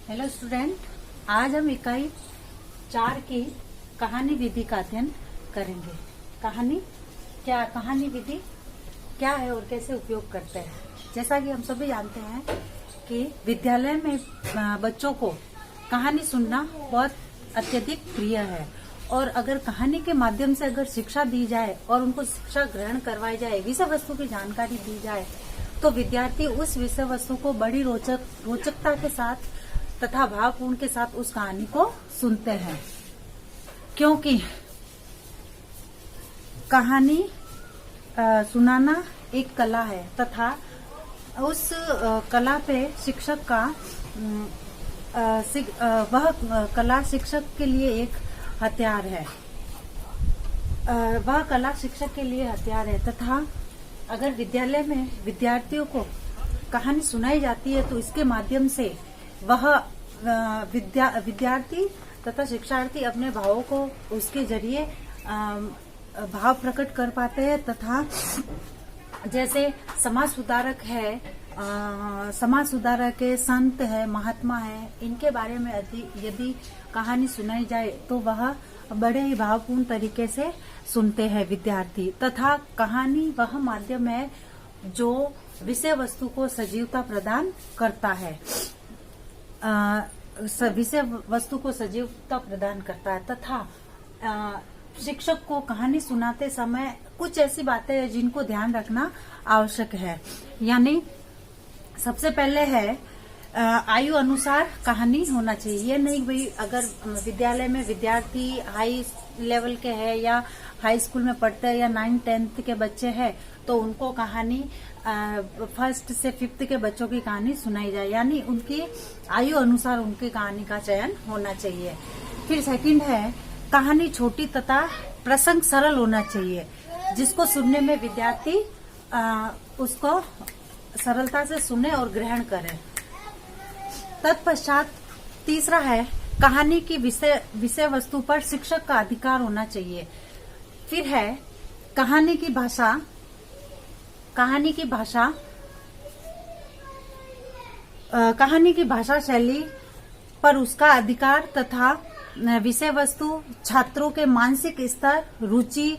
Hello student, आज हम इकाई 4 की कहानी विधि का अध्ययन करेंगे। कहानी विधि क्या है और कैसे उपयोग करते हैं। जैसा कि हम सभी जानते हैं कि विद्यालय में बच्चों को कहानी सुनना बहुत अत्यधिक प्रिय है और अगर कहानी के माध्यम से अगर शिक्षा दी जाए और उनको शिक्षा ग्रहण करवाई जाए, विषय वस्तु की जानकारी दी जाए, तो विद्यार्थी उस विषय वस्तु को बड़ी रोचकता के साथ तथा भावपूर्ण के साथ उस कहानी को सुनते हैं, क्योंकि कहानी सुनाना एक कला है तथा उस कला पे शिक्षक का वह कला शिक्षक के लिए एक हथियार है। वह कला शिक्षक के लिए हथियार है तथा अगर विद्यालय में विद्यार्थियों को कहानी सुनाई जाती है तो इसके माध्यम से वह विद्यार्थी तथा शिक्षार्थी अपने भावों को उसके जरिए भाव प्रकट कर पाते हैं तथा जैसे समाज सुधारक है, संत है, महात्मा है, इनके बारे में यदि कहानी सुनाई जाए तो वह बड़े ही भावपूर्ण तरीके से सुनते हैं विद्यार्थी। तथा कहानी वह माध्यम है जो विषय वस्तु को सजीवता प्रदान करता है, विषय वस्तु को सजीवता प्रदान करता है तथा शिक्षक को कहानी सुनाते समय कुछ ऐसी बातें हैं जिनको ध्यान रखना आवश्यक है। यानी सबसे पहले है आयु अनुसार कहानी होना चाहिए। ये नहीं भाई अगर विद्यालय में विद्यार्थी हाई लेवल के हैं या हाई स्कूल में पढ़ते हैं या 9th-10th के बच्चे हैं तो उनको कहानी 1st से 5th के बच्चों की कहानी सुनाई जाए, यानी उनकी आयु अनुसार उनकी कहानी का चयन होना चाहिए। फिर सेकंड है कहानी छोटी तथा प्रसंग सरल होना चाहिए, जिसको सुनने में विद्यार्थी उसको सरलता से सुने और ग्रहण करे। तत्पश्चात तीसरा है कहानी की विषय वस्तु पर शिक्षक का अधिकार होना चाहिए। फिर है कहानी की भाषा शैली पर उसका अधिकार तथा विषय वस्तु छात्रों के मानसिक स्तर, रुचि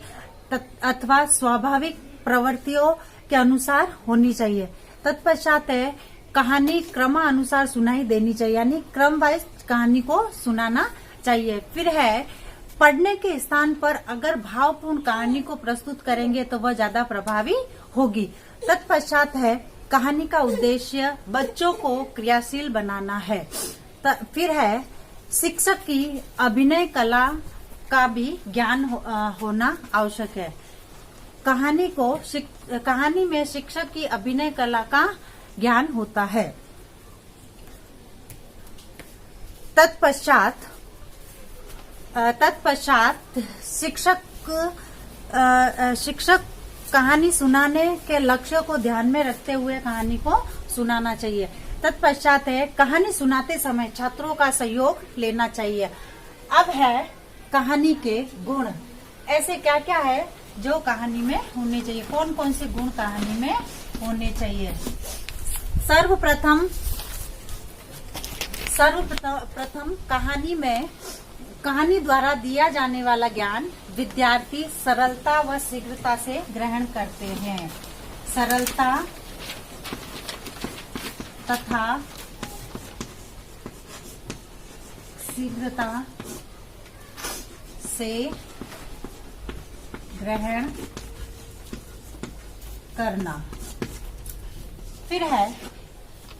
अथवा स्वाभाविक प्रवृत्तियों के अनुसार होनी चाहिए। तत्पश्चात है कहानी क्रमानुसार सुनाई देनी चाहिए, यानी क्रम वाइज कहानी को सुनाना चाहिए। फिर है पढ़ने के स्थान पर अगर भावपूर्ण कहानी को प्रस्तुत करेंगे तो वह ज्यादा प्रभावी होगी। तत्पश्चात है कहानी का उद्देश्य बच्चों को क्रियाशील बनाना है। फिर है शिक्षक की अभिनय कला का भी ज्ञान होना आवश्यक है। कहानी में शिक्षक की अभिनय कला का ज्ञान होता है। तत्पश्चात शिक्षक कहानी सुनाने के लक्ष्य को ध्यान में रखते हुए कहानी को सुनाना चाहिए। तत्पश्चात है कहानी सुनाते समय छात्रों का सहयोग लेना चाहिए। अब है कहानी के गुण, ऐसे क्या क्या है जो कहानी में होने चाहिए, कौन कौन से गुण कहानी में होने चाहिए। सर्वप्रथम कहानी द्वारा दिया जाने वाला ज्ञान विद्यार्थी सरलता व शीघ्रता से ग्रहण करते हैं। सरलता तथा शीघ्रता से ग्रहण करना। फिर है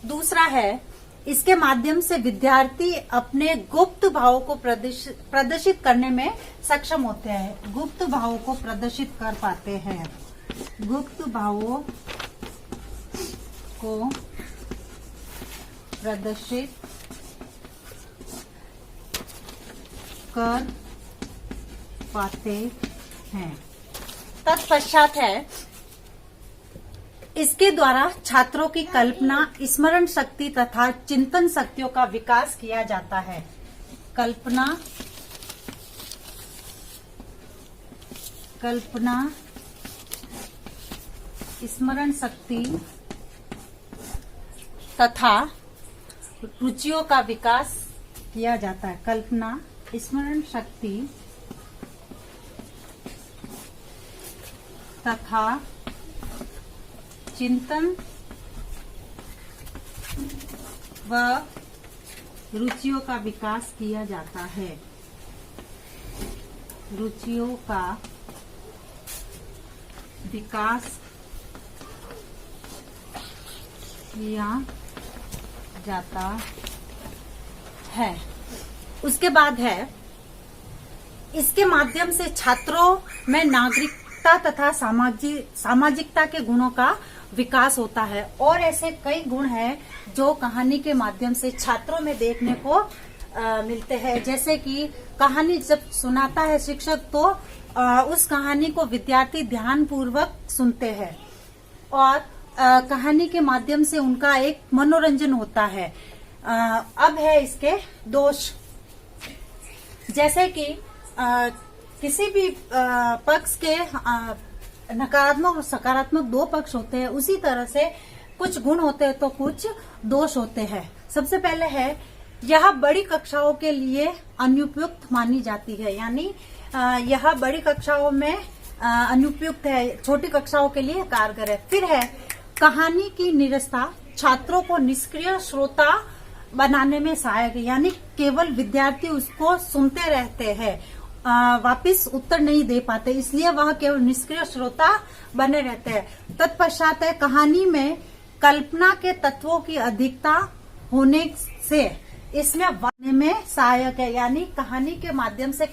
दूसरा है इसके माध्यम से विद्यार्थी अपने गुप्त भावों को प्रदर्शित करने में सक्षम होते हैं। गुप्त भावों को प्रदर्शित कर पाते हैं। गुप्त भावों को प्रदर्शित कर पाते हैं। तत्पश्चात है इसके द्वारा छात्रों की कल्पना, स्मरण शक्ति तथा चिंतन शक्तियों का विकास किया जाता है। कल्पना, स्मरण शक्ति तथा रुचियों का विकास किया जाता है। कल्पना, स्मरण शक्ति तथा चिंतन व रुचियों का विकास किया जाता है। रुचियों का विकास किया जाता है। उसके बाद है, इसके माध्यम से छात्रों में नागरिकता तथा सामाजिकता के गुणों का विकास होता है। और ऐसे कई गुण हैं जो कहानी के माध्यम से छात्रों में देखने को मिलते हैं। जैसे कि कहानी जब सुनाता है शिक्षक तो उस कहानी को विद्यार्थी ध्यान पूर्वक सुनते हैं और कहानी के माध्यम से उनका एक मनोरंजन होता है। अब है इसके दोष, जैसे कि किसी भी पक्ष के नकारात्मक और सकारात्मक दो पक्ष होते हैं, उसी तरह से कुछ गुण होते हैं तो कुछ दोष होते हैं। सबसे पहले है, यह बड़ी कक्षाओं के लिए अनुपयुक्त मानी जाती है, यानी यह बड़ी कक्षाओं में अनुपयुक्त है, छोटी कक्षाओं के लिए कारगर है। फिर है, कहानी की नीरसता छात्रों को निष्क्रिय श्रोता बनाने में सहायक है, यानी केवल विद्यार्थी उसको सुनते रहते हैं, वापिस उत्तर नहीं दे पाते, इसलिए वह केवल निष्क्रिय श्रोता बने रहते हैं। तत्पश्चात है, कहानी में कल्पना के तत्वों की अधिकता होने से इसमें बनने में सहायक है, यानी कहानी के माध्यम से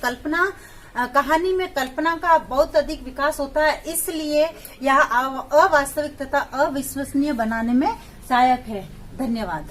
कहानी में कल्पना का बहुत अधिक विकास होता है, इसलिए यह अवास्तविक तथा अविश्वसनीय बनाने में सहायक है। धन्यवाद।